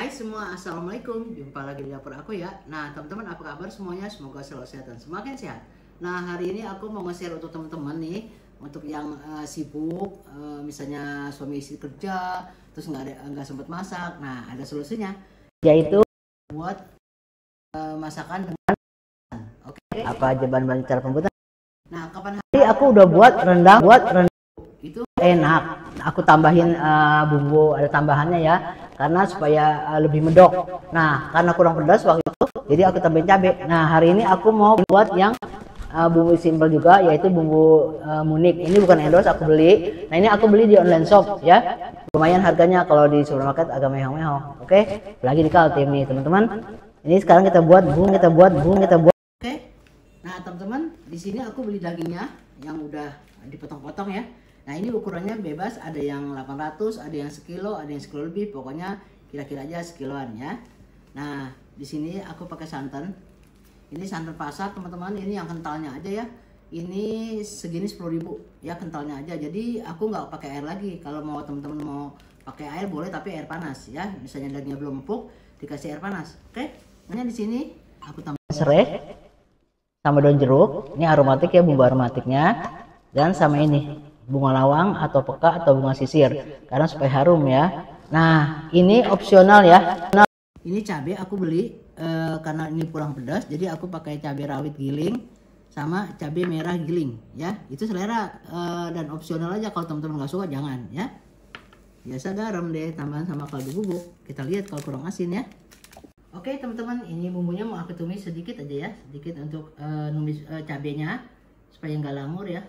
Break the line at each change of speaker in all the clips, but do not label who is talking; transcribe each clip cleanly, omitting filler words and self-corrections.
Hai semua, assalamualaikum. Jumpa lagi di dapur aku ya. Nah teman-teman, apa kabar semuanya? Semoga selalu sehat dan semakin sehat. Nah hari ini aku mau nge-share untuk teman-teman nih, untuk yang sibuk, misalnya suami istri kerja, terus nggak sempat masak. Nah ada solusinya, yaitu buat masakan dengan oke. Apa aja bahan-bahan cara pembuatan? Nah kapan hari aku udah buat rendang, itu enak. Aku tambahin bumbu, ada tambahannya ya, karena supaya lebih medok. Nah karena kurang pedas waktu itu, jadi aku tambahin cabai. Nah hari ini aku mau buat yang bumbu simpel juga, yaitu bumbu munik. Ini bukan endorse, aku beli. Nah ini aku beli di online shop ya, lumayan harganya. Kalau di supermarket agak mehong-mehong. Oke, lagi di Kaltim nih teman-teman. Ini sekarang kita buat oke. Nah teman-teman, di sini aku beli dagingnya yang udah dipotong-potong ya. Nah ini ukurannya bebas, ada yang 800, ada yang sekilo, ada yang sekilo lebih, pokoknya kira-kira aja sekiloan ya. Nah di sini aku pakai santan. Ini santan pasar teman-teman, ini yang kentalnya aja ya. Ini segini 10.000 ya kentalnya aja. Jadi aku nggak pakai air lagi. Kalau mau teman-teman mau pakai air boleh, tapi air panas ya. Misalnya dagingnya belum empuk, dikasih air panas. Oke. Nah di sini aku tambah serai sama daun jeruk. Ini aromatik ya, bumbu aromatiknya. Dan sama ini bunga lawang atau peka atau bunga sisir, karena supaya harum ya. Nah ini opsional ya. Nah, ini cabai aku beli karena ini kurang pedas, jadi aku pakai cabai rawit giling sama cabai merah giling ya. Itu selera dan opsional aja. Kalau teman-teman nggak suka jangan ya. Biasa garam deh, tambahan sama kaldu bubuk. Kita lihat kalau kurang asin ya. Oke teman-teman, ini bumbunya mau aku tumis sedikit aja ya, sedikit untuk numis cabenya supaya nggak langur ya.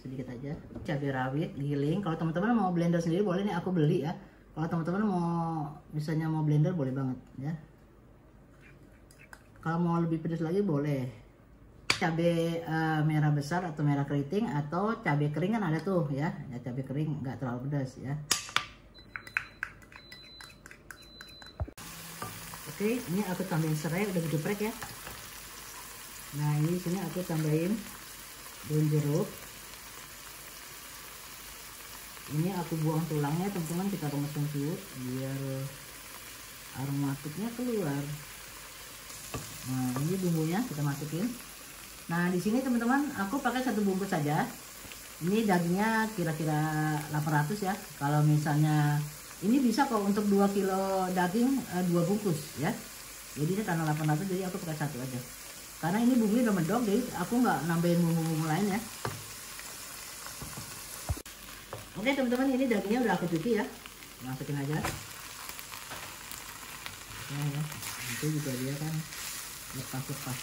Sedikit aja cabai rawit giling. Kalau teman-teman mau blender sendiri boleh nih, aku beli ya. Kalau teman-teman mau misalnya mau blender boleh banget ya. Kalau mau lebih pedas lagi boleh cabai merah besar atau merah keriting, atau cabai kering kan ada tuh ya. Ya cabai kering nggak terlalu pedas ya. Oke, ini aku tambahin serai udah geprek ya. Nah ini sini aku tambahin daun jeruk. Ini aku buang tulangnya teman-teman, kita remes dulu biar aromatiknya keluar. Nah ini bumbunya kita masukin. Nah di sini teman-teman aku pakai satu bungkus saja. Ini dagingnya kira-kira 800 ya. Kalau misalnya ini bisa kok untuk 2 kilo daging 2 bungkus ya. Jadi ini karena 800 jadi aku pakai satu aja. Karena ini bumbunya udah medok, jadi aku nggak nambahin bumbu-bumbu lain ya. Oke teman-teman, ini dagingnya udah aku cuci ya, masukin aja. Ya, itu juga dia kan lepas-lepas.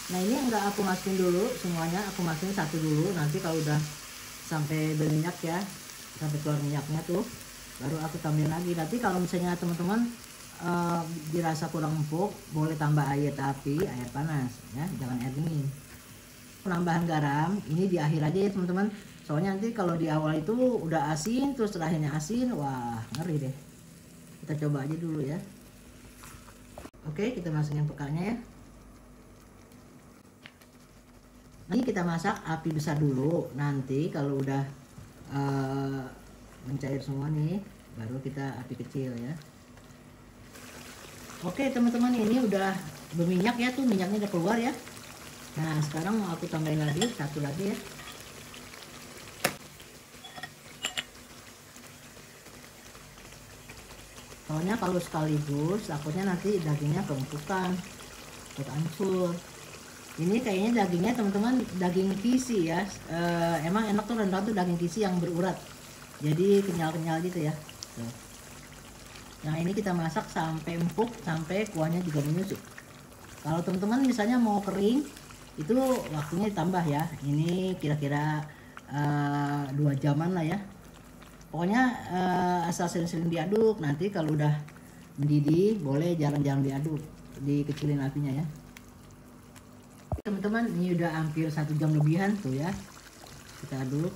Nah ini enggak aku masukin dulu semuanya, aku masukin satu dulu. Nanti kalau udah sampai berminyak ya, sampai keluar minyaknya tuh, baru aku tambahin lagi. Nanti kalau misalnya teman-teman dirasa kurang empuk, boleh tambah air, tapi air panas ya, jangan air dingin. Penambahan garam ini di akhir aja ya teman-teman, soalnya nanti kalau di awal itu udah asin terus terakhirnya asin, wah ngeri deh. Kita coba aja dulu ya. Oke, kita masukin pekanya ya. Ini kita masak api besar dulu, nanti kalau udah mencair semua nih baru kita api kecil ya. Oke teman-teman, ini udah berminyak ya, tuh minyaknya udah keluar ya. Nah sekarang mau aku tambahin lagi satu lagi ya. Soalnya kalau sekaligus takutnya nanti dagingnya keempukan, takut hancur. Ini kayaknya dagingnya teman-teman daging kisi ya. Emang enak tuh rendang tuh daging kisi yang berurat, jadi kenyal-kenyal gitu ya. Tuh. Yang ini kita masak sampai empuk, sampai kuahnya juga menyusut. Kalau teman-teman misalnya mau kering, itu waktunya ditambah ya. Ini kira-kira 2 jaman lah ya. Pokoknya asal sering-sering diaduk. Nanti kalau udah mendidih boleh jarang-jarang diaduk, dikecilin apinya ya. Teman-teman ini udah hampir 1 jam lebihan tuh ya, kita aduk.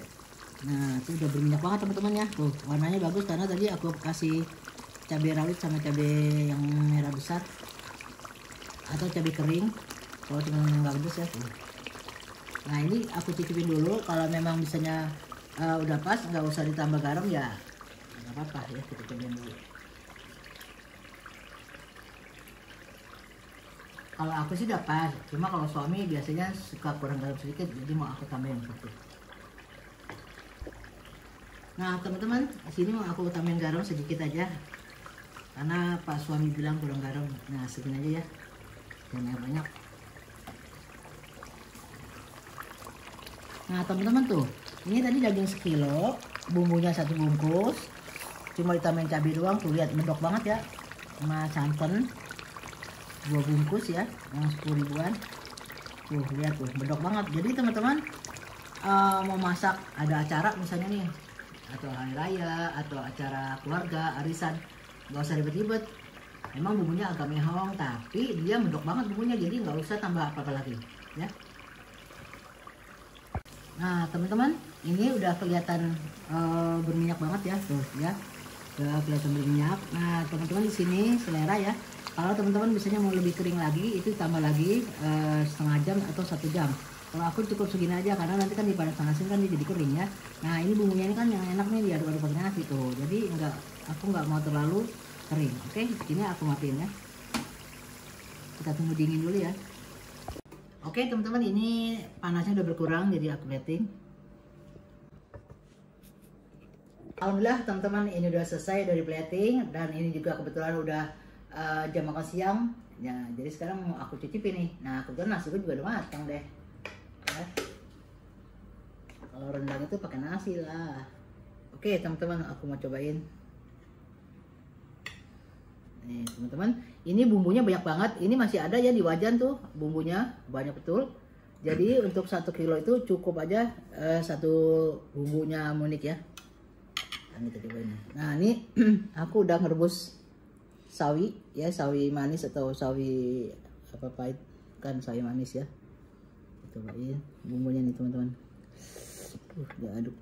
Nah itu udah berminyak banget teman-teman ya. Tuh warnanya bagus karena tadi aku kasih cabai rawit sama cabai yang merah besar atau cabai kering kalau cuma nggak pedes ya. Nah ini aku cicipin dulu, kalau memang misalnya udah pas, nggak usah ditambah garam ya, nggak apa-apa ya, kita cobain dulu. Kalau aku sih udah pas, cuma kalau suami biasanya suka kurang garam sedikit, jadi mau aku tambahin satu. Nah teman-teman, sini mau aku tambahin garam sedikit aja, karena Pak suami bilang kurang garam. Nah segini aja ya, jangan banyak. Nah teman-teman tuh, ini tadi daging sekilo, bumbunya 1 bungkus, cuma ditambahin cabai doang tuh, lihat mendok banget ya, sama santan 2 bungkus ya, yang 10 ribuan. Tuh lihat tuh, mendok banget. Jadi teman-teman mau masak, ada acara misalnya nih, atau hari raya, atau acara keluarga, arisan, nggak usah ribet-ribet. Memang bumbunya agak mehong, tapi dia mendok banget bumbunya, jadi nggak usah tambah apa-apa lagi ya. Nah teman-teman, ini udah kelihatan berminyak banget ya, tuh ya, udah kelihatan berminyak. Nah teman-teman di sini selera ya. Kalau teman-teman biasanya mau lebih kering lagi, itu tambah lagi setengah jam atau 1 jam. Kalau aku cukup segini aja, karena nanti kan dipanasin kan dia jadi kering ya. Nah ini bumbunya ini kan yang enak nih, diaduk-aduk pakai nasi tuh. Jadi aku nggak mau terlalu kering. Oke, ini aku matiin ya. Kita tunggu dingin dulu ya. Oke teman-teman, ini panasnya udah berkurang, jadi aku plating. Alhamdulillah teman-teman, ini udah selesai dari plating, dan ini juga kebetulan udah jam makan siang ya, jadi sekarang mau aku cicipin nih. Nah kebetulan nasi gue juga udah matang deh ya. Kalau rendang itu pakai nasi lah. Oke teman-teman, aku mau cobain nih teman-teman. Ini bumbunya banyak banget, ini masih ada ya di wajan tuh, bumbunya banyak betul. Jadi untuk 1 kilo itu cukup aja 1 bumbunya Monik ya. Nah, kita cobain. Nah ini aku udah ngerebus sawi ya, sawi manis atau sawi apa pahit kan, sawi manis ya. Kita cobain bumbunya nih teman-teman. Diaduk.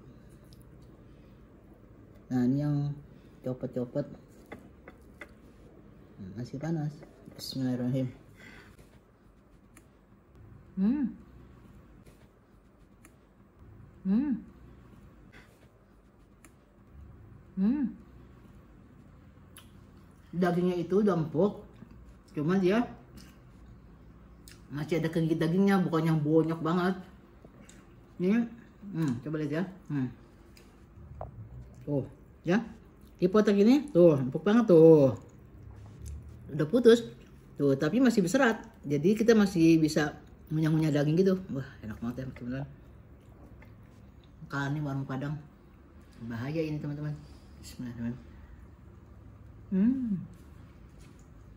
Nah ini yang copot-copot, masih panas. Bismillahirrahmanirrahim. Dagingnya itu udah empuk, cuma dia masih ada kegigit dagingnya, bukan yang bonyok banget. Ini coba lihat ya. Tuh ya, dipotong gini tuh, empuk banget tuh, udah putus tuh, tapi masih berserat, jadi kita masih bisa ngunyah-ngunyah daging gitu. Wah enak banget ya teman-teman. Kalau ini warung Padang bahaya ini teman-teman. Bismillahirrahmanirrahim.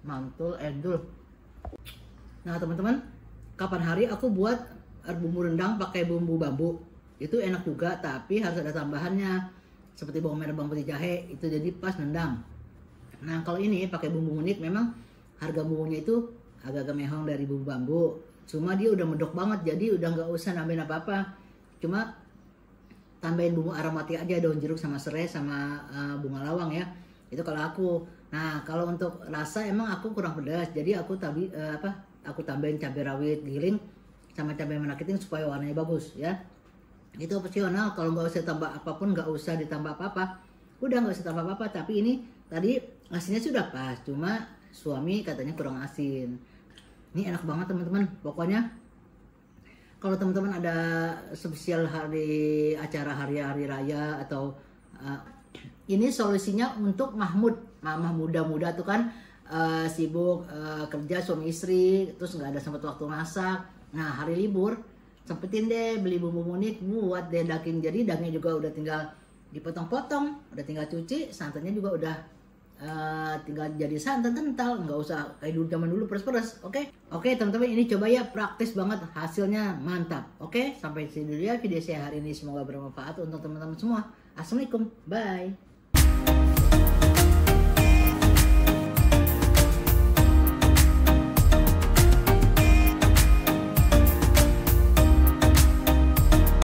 Mantul endul. Nah teman-teman, kapan hari aku buat bumbu rendang pakai bumbu bambu, itu enak juga, tapi harus ada tambahannya seperti bawang merah, bawang putih, jahe, itu jadi pas nendang. Nah kalau ini pakai bumbu unik, memang harga bumbunya itu agak-agak mehong dari bumbu bambu, cuma dia udah medok banget, jadi udah nggak usah nambahin apa-apa, cuma tambahin bumbu aromatik aja, daun jeruk sama serai sama bunga lawang ya. Itu kalau aku. Nah kalau untuk rasa emang aku kurang pedas, jadi aku aku tambahin cabai rawit giling sama cabai merah keriting supaya warnanya bagus ya. Itu opsional, kalau nggak usah tambah apapun, nggak usah ditambah apa-apa, udah nggak usah tambah apa-apa. Tapi ini tadi asinnya sudah pas, cuma suami katanya kurang asin. Ini enak banget teman-teman. Pokoknya kalau teman-teman ada spesial hari acara hari raya atau ini solusinya untuk mama muda-muda tuh kan sibuk kerja suami istri, terus nggak ada sempat waktu masak. Nah hari libur sempetin deh beli bumbu Monik, buat deh daging. Jadi dagingnya juga udah tinggal dipotong-potong, udah tinggal cuci, santannya juga udah tinggal jadi santan kental, nggak usah kayak dulu zaman dulu peres-peres. Oke teman-teman, ini coba ya, praktis banget, hasilnya mantap. Oke, sampai sini dulu ya video saya hari ini, semoga bermanfaat untuk teman-teman semua. Assalamualaikum, bye.